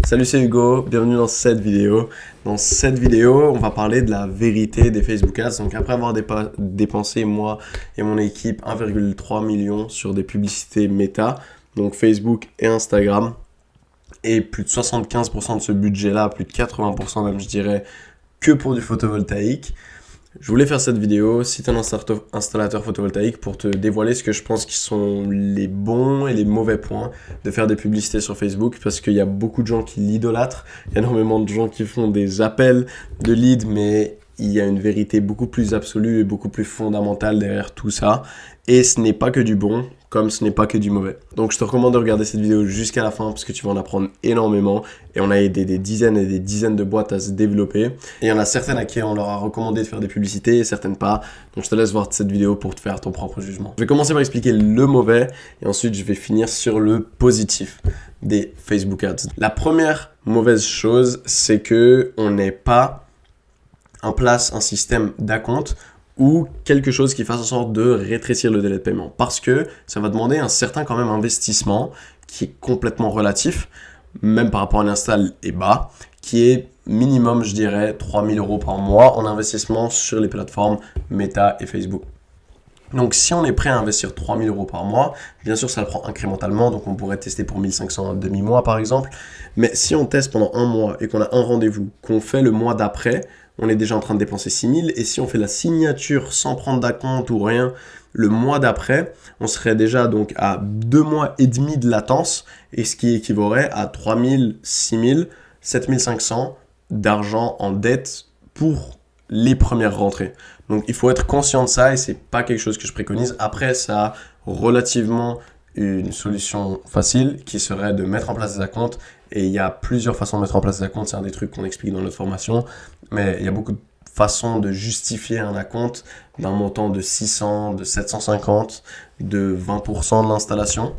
Salut, c'est Hugo, bienvenue dans cette vidéo. Dans cette vidéo, on va parler de la vérité des Facebook Ads. Donc après avoir dépensé, moi et mon équipe, 1,3 million sur des publicités méta, donc Facebook et Instagram, et plus de 75% de ce budget-là, plus de 80% même je dirais, que pour du photovoltaïque. Je voulais faire cette vidéo, si tu es un installateur photovoltaïque, pour te dévoiler ce que je pense qui sont les bons et les mauvais points de faire des publicités sur Facebook, parce qu'il y a beaucoup de gens qui l'idolâtrent, il y a énormément de gens qui font des appels de leads, mais il y a une vérité beaucoup plus absolue et beaucoup plus fondamentale derrière tout ça, et ce n'est pas que du bon, comme ce n'est pas que du mauvais. Donc je te recommande de regarder cette vidéo jusqu'à la fin parce que tu vas en apprendre énormément et on a aidé des dizaines et des dizaines de boîtes à se développer. Et il y en a certaines à qui on leur a recommandé de faire des publicités et certaines pas. Donc je te laisse voir cette vidéo pour te faire ton propre jugement. Je vais commencer par expliquer le mauvais et ensuite je vais finir sur le positif des Facebook Ads. La première mauvaise chose, c'est que on n'est pas en place un système d'acompte ou quelque chose qui fasse en sorte de rétrécir le délai de paiement. Parce que ça va demander un certain quand même investissement qui est complètement relatif, même par rapport à l'install est bas, qui est minimum, je dirais, 3 000 € par mois en investissement sur les plateformes Meta et Facebook. Donc si on est prêt à investir 3 000 € par mois, bien sûr ça le prend incrémentalement, donc on pourrait tester pour 1 500 un demi-mois par exemple, mais si on teste pendant un mois et qu'on a un rendez-vous, qu'on fait le mois d'après, on est déjà en train de dépenser 6 000, et si on fait la signature sans prendre d'acompte ou rien, le mois d'après, on serait déjà donc à 2 mois et demi de latence, et ce qui équivaudrait à 3 000, 6 000, 7 500 d'argent en dette pour les premières rentrées. Donc il faut être conscient de ça et c'est pas quelque chose que je préconise. Après, ça a relativement une solution facile qui serait de mettre en place des acomptes, et il y a plusieurs façons de mettre en place des acomptes, c'est un des trucs qu'on explique dans notre formation, mais il y a beaucoup de façons de justifier un acompte d'un montant de 600, de 750, de 20% de l'installation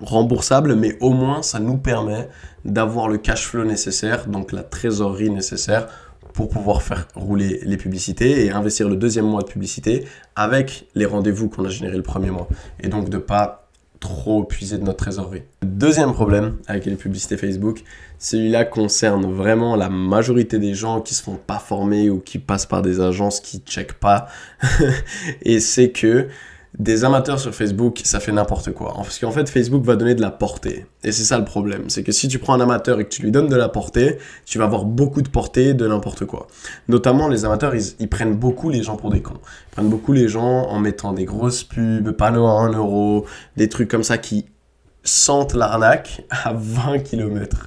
remboursable, mais au moins ça nous permet d'avoir le cash flow nécessaire, donc la trésorerie nécessaire pour pouvoir faire rouler les publicités et investir le deuxième mois de publicité avec les rendez-vous qu'on a générés le premier mois, et donc de pas trop puiser de notre trésorerie. Le deuxième problème avec les publicités Facebook, celui-là concerne vraiment la majorité des gens qui se font pas former ou qui passent par des agences qui checkent pas. Et c'est que des amateurs sur Facebook, ça fait n'importe quoi. Parce qu'en fait, Facebook va donner de la portée. Et c'est ça le problème. C'est que si tu prends un amateur et que tu lui donnes de la portée, tu vas avoir beaucoup de portée de n'importe quoi. Notamment, les amateurs, ils prennent beaucoup les gens pour des cons. Ils prennent beaucoup les gens en mettant des grosses pubs, panneaux à 1 €, des trucs comme ça qui sentent l'arnaque à 20 km.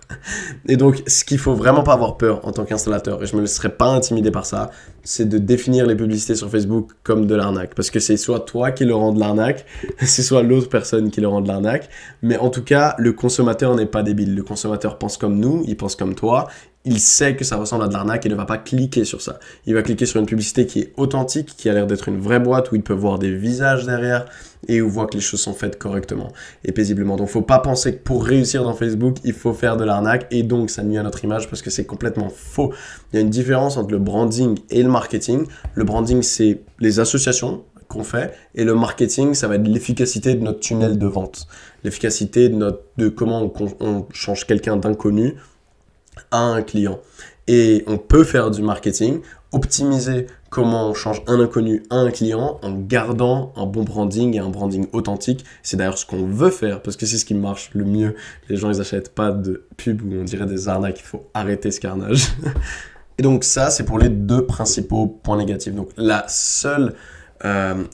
Et donc, ce qu'il faut vraiment pas avoir peur en tant qu'installateur, et je me laisserai pas intimider par ça, c'est de définir les publicités sur Facebook comme de l'arnaque. Parce que c'est soit toi qui le rend de l'arnaque, c'est soit l'autre personne qui le rend de l'arnaque. Mais en tout cas, le consommateur n'est pas débile. Le consommateur pense comme nous, il pense comme toi. Il sait que ça ressemble à de l'arnaque et ne va pas cliquer sur ça. Il va cliquer sur une publicité qui est authentique, qui a l'air d'être une vraie boîte où il peut voir des visages derrière et où il voit que les choses sont faites correctement et paisiblement. Donc, faut pas penser que pour réussir dans Facebook, il faut faire de l'arnaque et donc ça nuit à notre image parce que c'est complètement faux. Il y a une différence entre le branding et le marketing. Le branding, c'est les associations qu'on fait, et le marketing, ça va être l'efficacité de notre tunnel de vente, l'efficacité de comment on change quelqu'un d'inconnu à un client. Et on peut faire du marketing, optimiser comment on change un inconnu à un client en gardant un bon branding et un branding authentique. C'est d'ailleurs ce qu'on veut faire parce que c'est ce qui marche le mieux. Les gens, ils n'achètent pas de pub où on dirait des arnaques. Il faut arrêter ce carnage. Et donc ça, c'est pour les deux principaux points négatifs. Donc la seule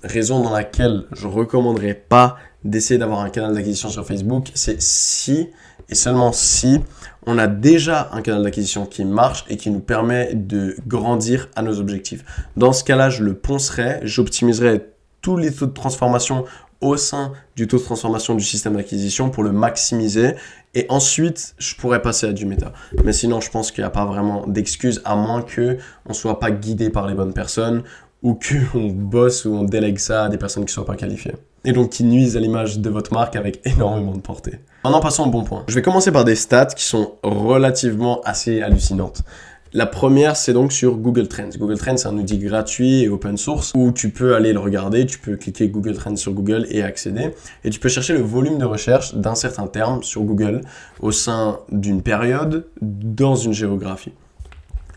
raison dans laquelle je ne recommanderais pas d'essayer d'avoir un canal d'acquisition sur Facebook, c'est si et seulement si on a déjà un canal d'acquisition qui marche et qui nous permet de grandir à nos objectifs. Dans ce cas-là, je le poncerai, j'optimiserai tous les taux de transformation au sein du taux de transformation du système d'acquisition pour le maximiser, et ensuite je pourrais passer à du méta. Mais sinon, je pense qu'il n'y a pas vraiment d'excuse, à moins qu'on ne soit pas guidé par les bonnes personnes ou qu'on bosse ou on délègue ça à des personnes qui ne soient pas qualifiées et donc qui nuisent à l'image de votre marque avec énormément de portée. Maintenant, passons au bon point. Je vais commencer par des stats qui sont relativement assez hallucinantes. La première, c'est donc sur Google Trends. Google Trends, c'est un outil gratuit et open source où tu peux aller le regarder, tu peux cliquer Google Trends sur Google et accéder. Et tu peux chercher le volume de recherche d'un certain terme sur Google au sein d'une période dans une géographie.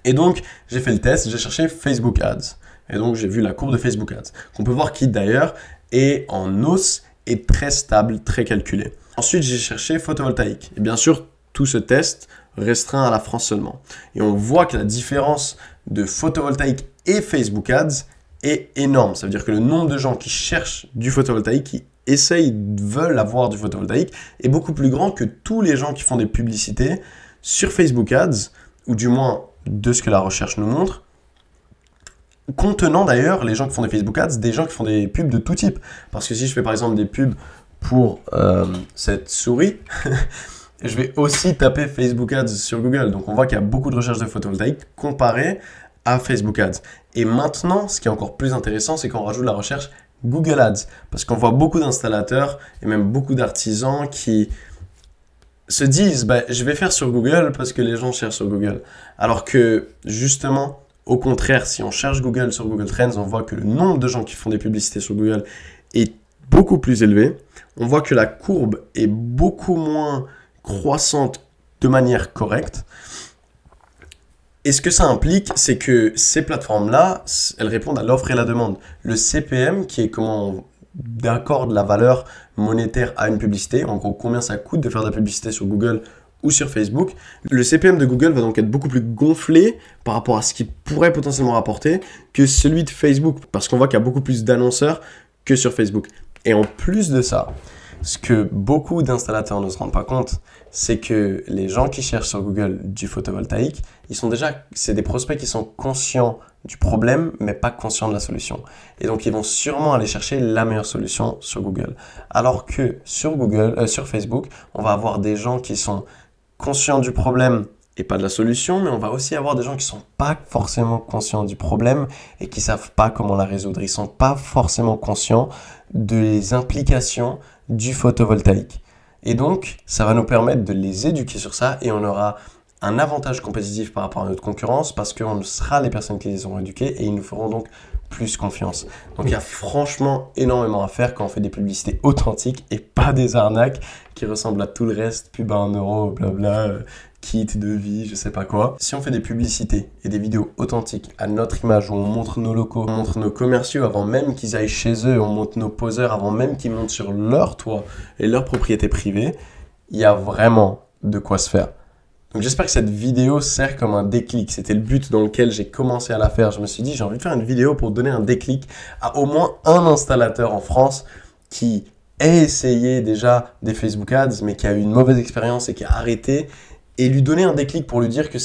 Et donc, j'ai fait le test, j'ai cherché Facebook Ads. Et donc, j'ai vu la courbe de Facebook Ads, qu'on peut voir qui d'ailleurs est en hausse et très stable, très calculé. Ensuite, j'ai cherché photovoltaïque. Et bien sûr, tout ce test restreint à la France seulement. Et on voit que la différence de photovoltaïque et Facebook Ads est énorme. Ça veut dire que le nombre de gens qui cherchent du photovoltaïque, qui veulent avoir du photovoltaïque, est beaucoup plus grand que tous les gens qui font des publicités sur Facebook Ads, ou du moins de ce que la recherche nous montre, contenant d'ailleurs les gens qui font des Facebook Ads, des gens qui font des pubs de tout type. Parce que si je fais par exemple des pubs pour cette souris, je vais aussi taper Facebook Ads sur Google. Donc on voit qu'il y a beaucoup de recherches de photovoltaïque comparé à Facebook Ads. Et maintenant, ce qui est encore plus intéressant, c'est qu'on rajoute la recherche Google Ads. Parce qu'on voit beaucoup d'installateurs et même beaucoup d'artisans qui se disent je vais faire sur Google parce que les gens cherchent sur Google. Alors que justement, au contraire, si on cherche Google sur Google Trends, on voit que le nombre de gens qui font des publicités sur Google est beaucoup plus élevé. On voit que la courbe est beaucoup moins croissante de manière correcte. Et ce que ça implique, c'est que ces plateformes-là, elles répondent à l'offre et la demande. Le CPM, qui est comment on accorde la valeur monétaire à une publicité, en gros combien ça coûte de faire de la publicité sur Google ou sur Facebook, le CPM de Google va donc être beaucoup plus gonflé par rapport à ce qu'il pourrait potentiellement rapporter que celui de Facebook, parce qu'on voit qu'il y a beaucoup plus d'annonceurs que sur Facebook. Et en plus de ça, ce que beaucoup d'installateurs ne se rendent pas compte, c'est que les gens qui cherchent sur Google du photovoltaïque, c'est des prospects qui sont conscients du problème, mais pas conscients de la solution. Et donc, ils vont sûrement aller chercher la meilleure solution sur Google. Alors que sur Facebook, on va avoir des gens qui sont conscients du problème et pas de la solution, mais on va aussi avoir des gens qui sont pas forcément conscients du problème et qui savent pas comment la résoudre. Ils sont pas forcément conscients des implications du photovoltaïque. Et donc, ça va nous permettre de les éduquer sur ça et on aura un avantage compétitif par rapport à notre concurrence parce qu'on sera les personnes qui les auront éduqués et ils nous feront donc plus confiance. Donc, il y a franchement énormément à faire quand on fait des publicités authentiques et pas des arnaques qui ressemblent à tout le reste, pub à 1 euro, blabla, kit de vie, je sais pas quoi. Si on fait des publicités et des vidéos authentiques à notre image où on montre nos locaux, on montre nos commerciaux avant même qu'ils aillent chez eux, on montre nos poseurs avant même qu'ils montent sur leur toit et leur propriété privée, il y a vraiment de quoi se faire. Donc j'espère que cette vidéo sert comme un déclic. C'était le but dans lequel j'ai commencé à la faire. Je me suis dit, j'ai envie de faire une vidéo pour donner un déclic à au moins un installateur en France qui ait essayé déjà des Facebook Ads, mais qui a eu une mauvaise expérience et qui a arrêté. Et lui donner un déclic pour lui dire que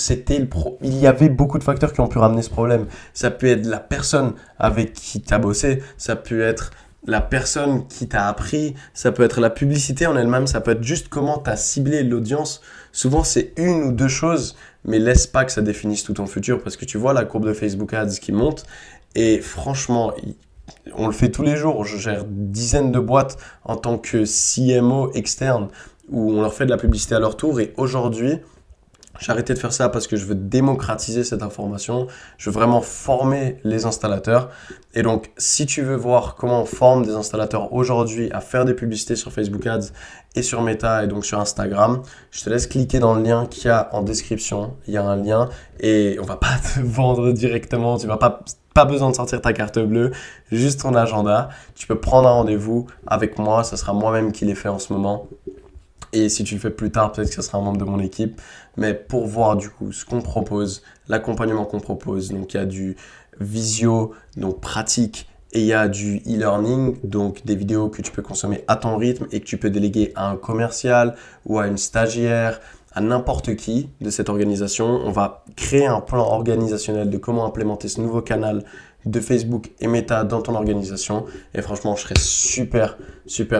il y avait beaucoup de facteurs qui ont pu ramener ce problème. Ça peut être la personne avec qui tu as bossé, ça peut être la personne qui t'a appris, ça peut être la publicité en elle-même, ça peut être juste comment tu as ciblé l'audience. Souvent, c'est une ou deux choses, mais laisse pas que ça définisse tout ton futur parce que tu vois la courbe de Facebook Ads qui monte et franchement, on le fait tous les jours. Je gère dizaines de boîtes en tant que CMO externe où on leur fait de la publicité à leur tour et aujourd'hui, j'ai arrêté de faire ça parce que je veux démocratiser cette information. Je veux vraiment former les installateurs. Et donc, si tu veux voir comment on forme des installateurs aujourd'hui à faire des publicités sur Facebook Ads et sur Meta et donc sur Instagram, je te laisse cliquer dans le lien qu'il y a en description. Il y a un lien et on va pas te vendre directement. Tu vas pas besoin de sortir ta carte bleue, juste ton agenda. Tu peux prendre un rendez-vous avec moi. Ça sera moi-même qui l'ai fait en ce moment. Et si tu le fais plus tard, peut-être que ce sera un membre de mon équipe. Mais pour voir du coup ce qu'on propose, l'accompagnement qu'on propose, donc il y a du visio, donc pratique, et il y a du e-learning, donc des vidéos que tu peux consommer à ton rythme et que tu peux déléguer à un commercial ou à une stagiaire, à n'importe qui de cette organisation. On va créer un plan organisationnel de comment implémenter ce nouveau canal de Facebook et Meta dans ton organisation. Et franchement, je serais super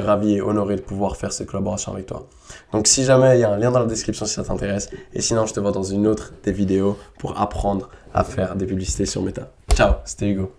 ravi et honoré de pouvoir faire cette collaboration avec toi. Donc si jamais, il y a un lien dans la description si ça t'intéresse. Et sinon, je te vois dans une autre des vidéos pour apprendre à faire des publicités sur Meta. Ciao, c'était Hugo.